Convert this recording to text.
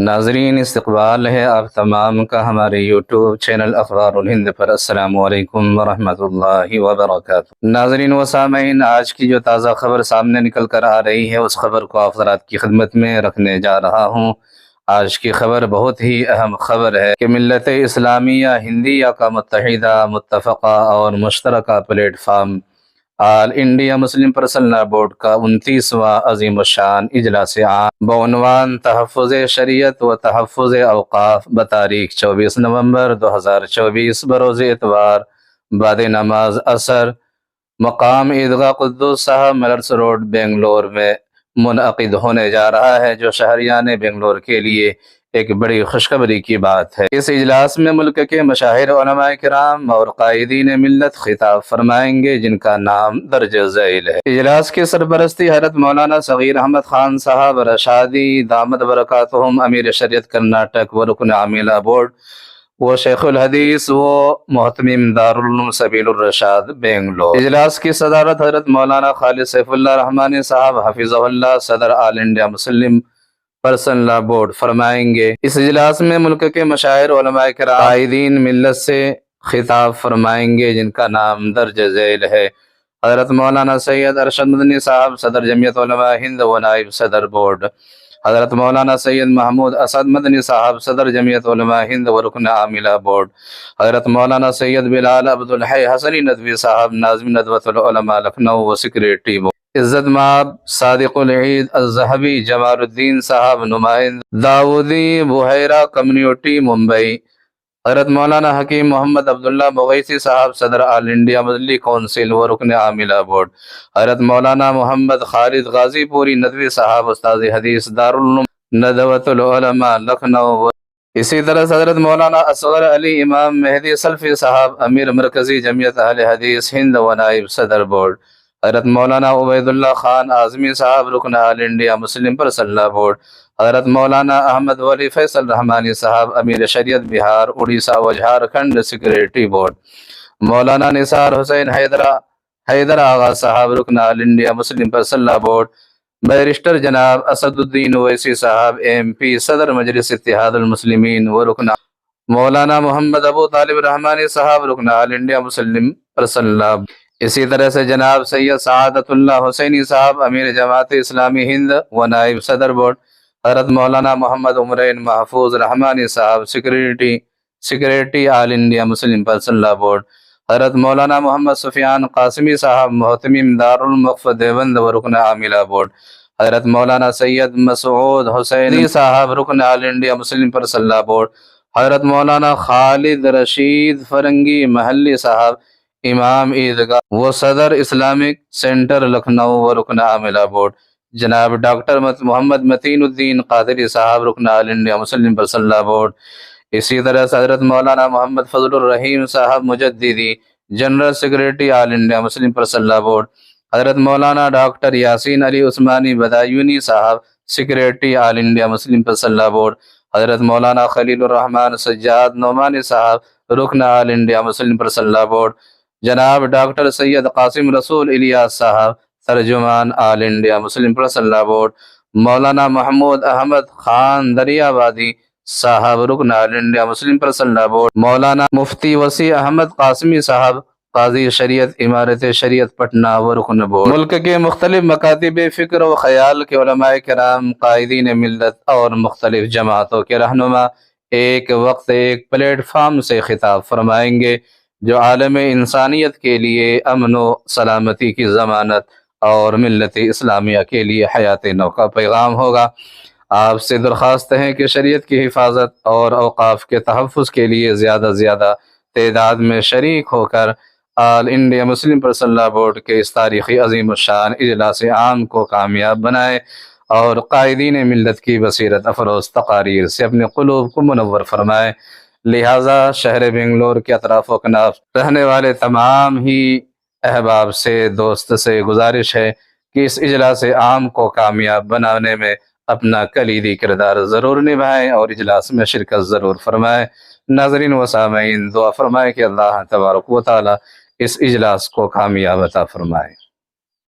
ناظرین، استقبال ہے آپ تمام کا ہمارے یوٹیوب چینل اخبار الہند پر۔ السلام علیکم ورحمۃ اللہ وبرکاتہ۔ ناظرین و سامعین، آج کی جو تازہ خبر سامنے نکل کر آ رہی ہے اس خبر کو آپ حضرات کی خدمت میں رکھنے جا رہا ہوں۔ آج کی خبر بہت ہی اہم خبر ہے کہ ملت اسلامیہ ہندیہ کا متحدہ، متفقہ اور مشترکہ پلیٹ فارم آل انڈیا مسلم پرسنل لا بورڈ کا 29واں عظیم الشان اجلاس عام بعنوان تحفظ شریعت و تحفظ اوقاف بتاریخ 24 نومبر 2024 بروز اتوار بعد نماز عصر مقام عیدگاہ قدوس صاحب ملرس روڈ بنگلور میں منعقد ہونے جا رہا ہے، جو شہریان بنگلور کے لیے ایک بڑی خوشخبری کی بات ہے۔ اس اجلاس میں ملک کے مشاہیر علماء کرام اور قائدین ملت خطاب فرمائیں گے، جن کا نام درج ذیل ہے۔ اجلاس کی سرپرستی حضرت مولانا صغیر احمد خان صاحب رشادی دامت برکاتہم امیر شریعت کرناٹک و رکن عاملہ بورڈ وہ شیخ الحدیث و محتمم دارالعلوم سبیل الرشاد بنگلور۔ اجلاس کی صدارت حضرت مولانا خالد سیف اللہ رحمانی صاحب حفظہ اللہ صدر آل انڈیا مسلم پرسنل لا بورڈ فرمائیں گے۔ اس اجلاس میں ملک کے مشاہیر علماء کرام قائدین ملت سے خطاب فرمائیں گے، جن کا نام درج ذیل ہے۔ حضرت مولانا سید ارشد مدنی صاحب صدر جمعیت علماء ہند و نائب صدر بورڈ، حضرت مولانا سید محمود اسد مدنی صاحب صدر جمعیت علماء ہند و رکن عاملہ بورڈ، حضرت مولانا سید بلال عبدالحی حسنی ندوی صاحب ناظم ندوۃ العلماء لکھنؤ و سیکریٹری بورڈ، عزت مآب صادق العید الذہبی جمال الدین صاحب نمائند داودی بحیرہ کمیونٹی ممبئی، حضرت مولانا حکیم محمد عبداللہ مغیثی صاحب صدر آل انڈیا مدنی کونسل و رکن عاملہ بورڈ، حضرت مولانا محمد خالد غازی پوری ندوی صاحب استاذ حدیث دارالعلوم ندوۃ العلماء لکھنؤ۔ اسی طرح سے حضرت مولانا اصغر علی امام مہدی سلفی صاحب امیر مرکزی جمعیت اہل حدیث ہند و نائب صدر بورڈ، حضرت مولانا عبید اللہ خان اعظمی صاحب رکن آل انڈیا مسلم پرسنل لا بورڈ، حضرت مولانا احمد ولی فیصل رحمانی صاحب امیر شریعت بہار اڑیسہ و جھارکھنڈ سیکریٹری بورڈ، مولانا نثار حسین حیدر آغا صاحب رکن آل انڈیا مسلم پرسنل لا بورڈ، بیرسٹر جناب اسد الدین اویسی صاحب ایم پی صدر مجلس اتحاد المسلمین و رکن، مولانا محمد ابو طالب رحمانی صاحب رکن آل انڈیا مسلم پرسنل لا بورڈ۔ اسی طرح سے جناب سید سعادت اللہ حسینی صاحب امیر جماعت اسلامی ہند و نائب صدر بورڈ، حضرت مولانا محمد عمرین محفوظ رحمانی صاحب سیکریٹری آل انڈیا مسلم پرسنل لا بورڈ، حضرت مولانا محمد سفیان قاسمی صاحب محتمم دارالعلوم وقف دیوبند و رکن عاملہ بورڈ، حضرت مولانا سید مسعود حسینی صاحب رکن آل انڈیا مسلم پرسنل لا بورڈ، حضرت مولانا خالد رشید فرنگی محلی صاحب امام عیدگاہ وہ صدر اسلامک سینٹر لکھنؤ و رکن عاملہ بورڈ، جناب ڈاکٹر محمد متین الدین قادری صاحب رکن آل انڈیا مسلم پرسنل لا بورڈ۔ اسی طرح سے حضرت مولانا محمد فضل الرحیم صاحب مجددی جنرل سیکریٹری آل انڈیا مسلم پرسنل لا بورڈ، حضرت مولانا ڈاکٹر یاسین علی عثمانی بدایونی صاحب سیکریٹری آل انڈیا مسلم پرسنل لا بورڈ، حضرت مولانا خلیل الرحمن سجاد نعمانی صاحب رکن آل انڈیا مسلم پرسنل لا بورڈ، جناب ڈاکٹر سید قاسم رسول الیاس صاحب ترجمان آل انڈیا مسلم پرسنل لا بورڈ، مولانا محمود احمد خان دریابادی صاحب رکن آل انڈیا مسلم پرسنل لا بورڈ، مولانا مفتی وسیع احمد قاسمی صاحب قاضی شریعت امارت شریعت پٹنہ و رکن بورڈ۔ ملک کے مختلف مکاتب فکر و خیال کے علماء کرام، قائدین ملت اور مختلف جماعتوں کے رہنما ایک وقت ایک پلیٹ فارم سے خطاب فرمائیں گے، جو عالم انسانیت کے لیے امن و سلامتی کی ضمانت اور ملت اسلامیہ کے لیے حیات نو کا پیغام ہوگا۔ آپ سے درخواست ہے کہ شریعت کی حفاظت اور اوقاف کے تحفظ کے لیے زیادہ سے زیادہ تعداد میں شریک ہو کر آل انڈیا مسلم پرسنل لا بورڈ کے اس تاریخی عظیم الشان اجلاس عام کو کامیاب بنائے اور قائدین ملت کی بصیرت افروز تقاریر سے اپنے قلوب کو منور فرمائے۔ لہٰذا شہر بنگلور کے اطراف و کناف رہنے والے تمام ہی احباب سے، دوست سے گزارش ہے کہ اس اجلاس عام کو کامیاب بنانے میں اپنا کلیدی کردار ضرور نبھائیں اور اجلاس میں شرکت ضرور فرمائیں۔ ناظرین و سامعین، دعا فرمائیں کہ اللہ تبارک و تعالی اس اجلاس کو کامیاب عطا فرمائے۔